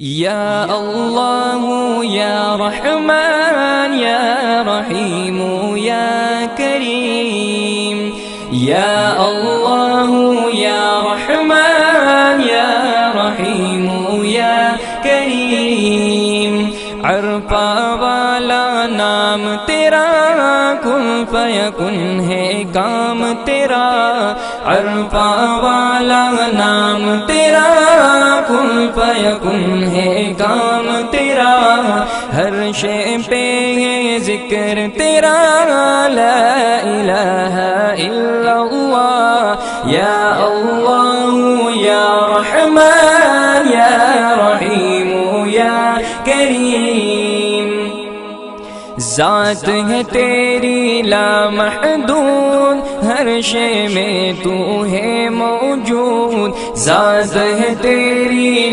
या अल्लाह या रहमान या रहीम या करीम। या अल्लाह या रहमान या रहीम या करीम। अरफा वाला नाम तेरा, कुन फयकुन है काम तेरा। अरफा वाला नाम तेरा, कुन फयकुन है काम तेरा। हर शे पे है जिक्र तेरा, ला इलाहा इल्लल्लाह। या अल्लाह या रहमान या रहीम या करीम। ज़ात है तेरी लामहदूद, हर शे में तू है मौजूद। ज़ात है तेरी